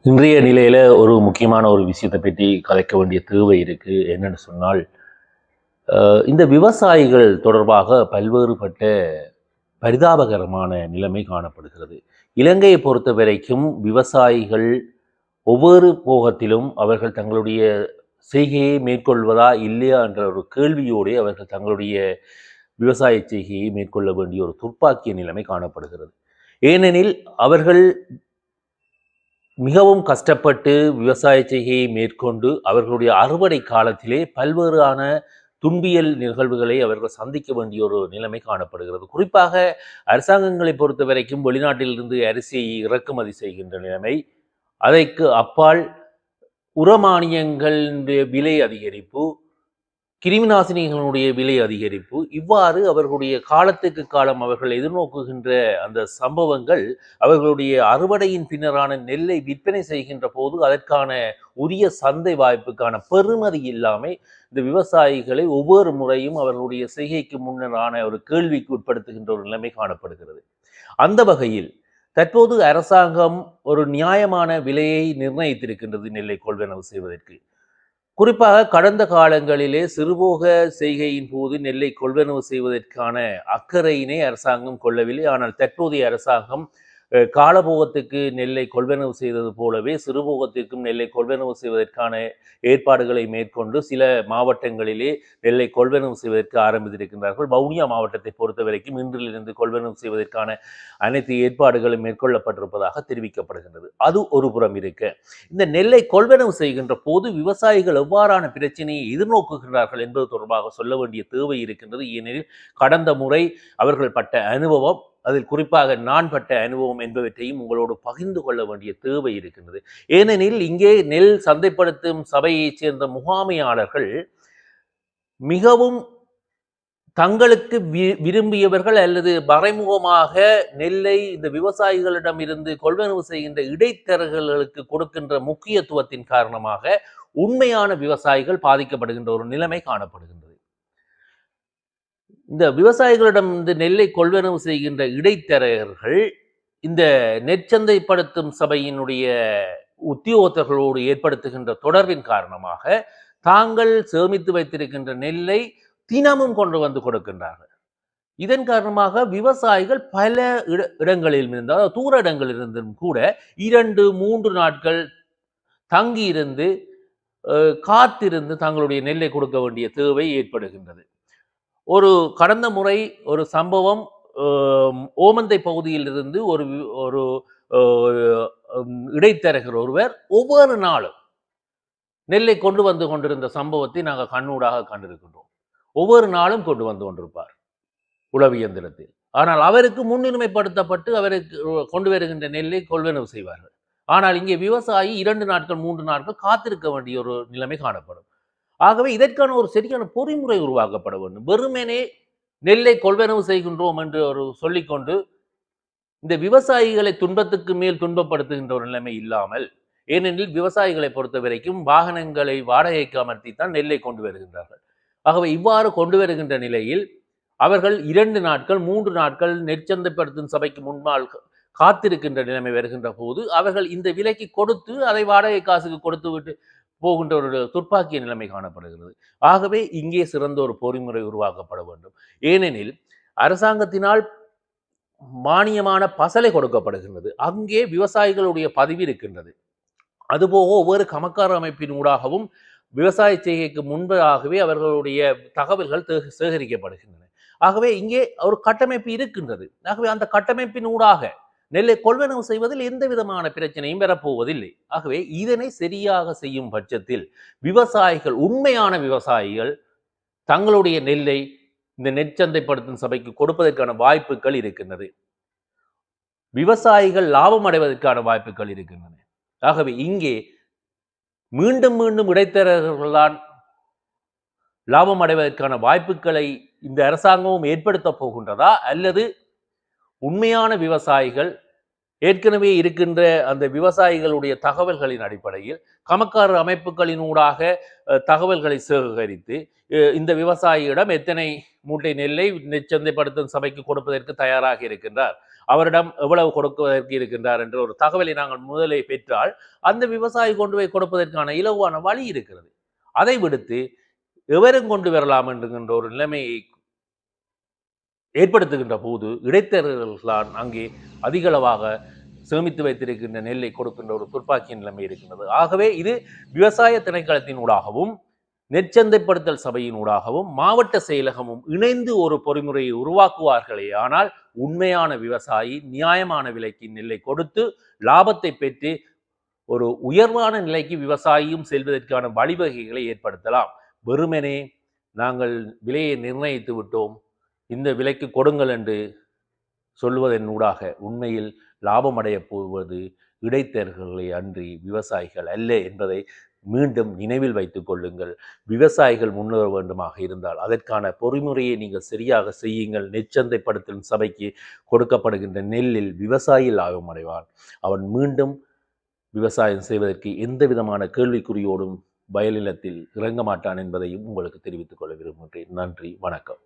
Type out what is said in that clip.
இன்றைய நிலையில ஒரு முக்கியமான ஒரு விஷயத்தை பற்றி கலைக்க வேண்டிய தேவை இருக்கு. என்னன்னு சொன்னால், இந்த விவசாயிகள் தொடர்பாக பல்வேறுபட்ட பரிதாபகரமான நிலைமை காணப்படுகிறது. இலங்கையை பொறுத்த வரைக்கும் விவசாயிகள் ஒவ்வொரு போகத்திலும் அவர்கள் தங்களுடைய செய்கையை மேற்கொள்வதா இல்லையா என்ற ஒரு கேள்வியோடு அவர்கள் தங்களுடைய விவசாய செய்கையை மேற்கொள்ள வேண்டிய ஒரு துர்ப்பாக்கிய நிலைமை காணப்படுகிறது. ஏனெனில் அவர்கள் மிகவும் கஷ்டப்பட்டு விவசாய செய்கையை மேற்கொண்டு அவர்களுடைய அறுவடை காலத்திலே பல்வேறான துன்பியல் நிகழ்வுகளை அவர்கள் சந்திக்க வேண்டிய ஒரு நிலைமை காணப்படுகிறது. குறிப்பாக அரசாங்கங்களை பொறுத்த வரைக்கும் வெளிநாட்டிலிருந்து அரிசியை இறக்குமதி செய்கின்ற நிலைமை, அதற்கு அப்பால் உரமானியங்களுடைய விலை அதிகரிப்பு, கிருமிநாசினிகளுடைய விலை அதிகரிப்பு, இவ்வாறு அவர்களுடைய காலத்துக்கு காலம் அவர்கள் எதிர்நோக்குகின்ற அந்த சம்பவங்கள் அவர்களுடைய அறுவடையின் பின்னரான நெல்லை விற்பனை செய்கின்ற போது அதற்கான உரிய சந்தை வாய்ப்புக்கான பெறுமதி இல்லாமல் இந்த விவசாயிகளை ஒவ்வொரு முறையும் அவர்களுடைய செய்கைக்கு முன்னரான ஒரு கேள்விக்கு உட்படுத்துகின்ற ஒரு நிலைமை காணப்படுகிறது. அந்த வகையில் தற்போது அரசாங்கம் ஒரு நியாயமான விலையை நிர்ணயித்திருக்கின்றது நெல்லை கொள்வனவு செய்வதற்கு. குறிப்பாக கடந்த காலங்களிலே சிறுபோக செய்கையின் போது நெல்லை கொள்வனவு செய்வதற்கான அக்கறையினை அரசாங்கம் கொள்ளவில்லை. ஆனால் தற்போதைய அரசாங்கம் காலபோகத்துக்கு நெல்லை கொள்வனவு செய்தது போலவே சிறுபோகத்திற்கும் நெல்லை கொள்வனவு செய்வதற்கான ஏற்பாடுகளை மேற்கொண்டு சில மாவட்டங்களிலே நெல்லை கொள்வனவு செய்வதற்கு ஆரம்பித்திருக்கின்றார்கள். வவுனியா மாவட்டத்தை பொறுத்த வரைக்கும் இன்றிலிருந்து கொள்வனவு செய்வதற்கான அனைத்து ஏற்பாடுகளும் மேற்கொள்ளப்பட்டிருப்பதாக தெரிவிக்கப்படுகின்றது. அது ஒரு புறம் இருக்க, இந்த நெல்லை கொள்வனவு செய்கின்ற போது விவசாயிகள் எவ்வாறான பிரச்சனையை எதிர்நோக்குகின்றார்கள் என்பது தொடர்பாக சொல்ல வேண்டிய தேவை இருக்கின்றது. ஏனெனில் கடந்த முறை அவர்கள் பட்ட அனுபவம், அதில் குறிப்பாக நான் பட்ட அனுபவம் என்பவற்றையும் உங்களோடு பகிர்ந்து கொள்ள வேண்டிய தேவை இருக்கின்றது. ஏனெனில் இங்கே நெல் சந்தைப்படுத்தும் சபையைச் சேர்ந்த முகாமையாளர்கள் மிகவும் தங்களுக்கு விரும்பியவர்கள் அல்லது மறைமுகமாக நெல்லை இந்த விவசாயிகளிடம் இருந்து கொள்வனவு செய்கின்ற இடைத்தரகர்களுக்கு கொடுக்கின்ற முக்கியத்துவத்தின் காரணமாக உண்மையான விவசாயிகள் பாதிக்கப்படுகின்ற ஒரு நிலைமை காணப்படுகின்றது. இந்த விவசாயிகளிடம் இந்த நெல்லை கொள்வனவு செய்கின்ற இடைத்தரகர்கள் இந்த நெற்சந்தைப்படுத்தும் சபையினுடைய உத்தியோகத்தர்களோடு ஏற்படுத்துகின்ற தொடர்பின் காரணமாக தாங்கள் சேமித்து வைத்திருக்கின்ற நெல்லை தினமும் கொண்டு வந்து கொடுக்கின்றார்கள். இதன் காரணமாக விவசாயிகள் பல இடங்களில் இருந்து, அதாவது தூர இடங்களில் இருந்தும் கூட 2-3 நாட்கள் தங்கி இருந்து காத்திருந்து தங்களுடைய நெல்லை கொடுக்க வேண்டிய தேவை ஏற்படுகின்றது. ஒரு கடந்த முறை ஒரு சம்பவம், ஓமந்தை பகுதியில் இருந்து ஒரு ஒரு இடைத்தரகர் ஒருவர் ஒவ்வொரு நாளும் நெல்லை கொண்டு வந்து கொண்டிருந்த சம்பவத்தை நாங்கள் கண்ணூடாக கண்டிருக்கின்றோம். ஒவ்வொரு நாளும் கொண்டு வந்து கொண்டிருப்பார் உளவு இயந்திரத்தில். ஆனால் அவருக்கு முன்னுரிமைப்படுத்தப்பட்டு அவருக்கு கொண்டு வருகின்ற நெல்லை கொள்வனவு செய்வார்கள். ஆனால் இங்கே விவசாயி 2 நாட்கள் 3 நாட்கள் காத்திருக்க வேண்டிய ஒரு நிலைமை காணப்படும். ஆகவே இதற்கான ஒரு சரியான பொறிமுறை உருவாக்கப்பட வேண்டும். வெறுமனே நெல்லை கொள்வனவு செய்கின்றோம் என்று ஒரு சொல்லிக்கொண்டு இந்த விவசாயிகளை துன்பத்துக்கு மேல் துன்பப்படுத்துகின்ற ஒரு நிலைமை இல்லாமல், ஏனெனில் விவசாயிகளை பொறுத்த வரைக்கும் வாகனங்களை வாடகைக்கு அமர்த்தித்தான் நெல்லை கொண்டு வருகின்றார்கள். ஆகவே இவ்வாறு கொண்டு வருகின்ற நிலையில் அவர்கள் 2 நாட்கள் 3 நாட்கள் நெற்சந்தைப்படுத்தும் சபைக்கு முன்பால் காத்திருக்கின்ற நிலைமை வருகின்ற போது அவர்கள் இந்த விலைக்கு கொடுத்து அதை வாடகை காசுக்கு கொடுத்து விட்டு போகின்ற ஒரு துர்ப்பாக்கிய நிலைமை காணப்படுகிறது. ஆகவே இங்கே சிறந்த ஒரு பொறிமுறை உருவாக்கப்பட வேண்டும். ஏனெனில் அரசாங்கத்தினால் மானியமான பசலை கொடுக்கப்படுகின்றது. அங்கே விவசாயிகளுடைய பதிவு இருக்கின்றது. அதுபோக ஒவ்வொரு கமக்கார அமைப்பின் ஊடாகவும் விவசாய செய்கைக்கு முன்பதாகவே அவர்களுடைய தகவல்கள் சேகரிக்கப்படுகின்றன. ஆகவே இங்கே ஒரு கட்டமைப்பு இருக்கின்றது. ஆகவே அந்த கட்டமைப்பின் ஊடாக நெல்லை கொள்வனவு செய்வதில் எந்த விதமான பிரச்சனையும் பெறப்போவதில்லை. ஆகவே இதனை சரியாக செய்யும் பட்சத்தில் விவசாயிகள், உண்மையான விவசாயிகள் தங்களுடைய நெல்லை இந்த நெற்சந்தைப்படுத்தும் சபைக்கு கொடுப்பதற்கான வாய்ப்புகள் இருக்கின்றது. விவசாயிகள் லாபம் அடைவதற்கான வாய்ப்புகள் இருக்கின்றன. ஆகவே இங்கே மீண்டும் மீண்டும் இடைத்தரகர்கள்தான் லாபம் அடைவதற்கான வாய்ப்புகளை இந்த அரசாங்கமும் ஏற்படுத்த போகின்றதா, அல்லது உண்மையான விவசாயிகள் ஏற்கனவே இருக்கின்ற அந்த விவசாயிகளுடைய தகவல்களின் அடிப்படையில் கமக்கார அமைப்புகளின் ஊடாக தகவல்களை சேகரித்து இந்த விவசாயியிடம் எத்தனை மூட்டை நெல்லை நெற்சந்தைப்படுத்தும் சபைக்கு கொடுப்பதற்கு தயாராக இருக்கின்றார், அவரிடம் எவ்வளவு கொடுப்பதற்கு இருக்கின்றார் என்ற ஒரு தகவலை நாங்கள் முதலே பெற்றால் அந்த விவசாயி கொண்டு போய் கொடுப்பதற்கான இலகுவான வழி இருக்கிறது. அதை விடுத்து எவரும் கொண்டு வரலாம் என்கின்ற ஒரு நிலைமையை ஏற்படுத்துகின்ற போது இடைத்தரகர்கள்தான் அங்கே அதிகளவாக சேமித்து வைத்திருக்கின்ற நெல்லை கொடுக்கின்ற ஒரு துர்ப்பாக்கிய நிலைமை இருக்கின்றது. ஆகவே இது விவசாய திணைக்களத்தின் ஊடாகவும் நெற்சந்தைப்படுத்தல் சபையின் ஊடாகவும் மாவட்ட செயலகமும் இணைந்து ஒரு பொறிமுறையை உருவாக்குவார்களே ஆனால் உண்மையான விவசாயி நியாயமான விலைக்கு நெல்லை கொடுத்து லாபத்தை பெற்று ஒரு உயர்வான நிலைக்கு விவசாயியும் செல்வதற்கான வழிவகைகளை ஏற்படுத்தலாம். வெறுமனே நாங்கள் விலையை நிர்ணயித்து விட்டோம், இந்த விலைக்கு கொடுங்கள் என்று சொல்வதன் ஊடாக உண்மையில் லாபம் அடையப் போவது இடைத்தரகர்களை அன்றி விவசாயிகள் அல்ல என்பதை மீண்டும் நினைவில் வைத்துக் கொள்ளுங்கள். விவசாயிகள் முன்னேற வேண்டுமாக இருந்தால் அதற்கான பொறிமுறையை நீங்கள் சரியாக செய்யுங்கள். நெற்சந்தைப்படுத்தல் சபைக்கு கொடுக்கப்படுகின்ற நெல்லில் விவசாயி லாபம் அடைவான். அவன் மீண்டும் விவசாயம் செய்வதற்கு எந்த விதமான கேள்விக்குறியோடும் வயலினத்தில் இறங்க மாட்டான் என்பதையும் உங்களுக்கு தெரிவித்துக் கொள்ள விரும்புகின்றேன். நன்றி, வணக்கம்.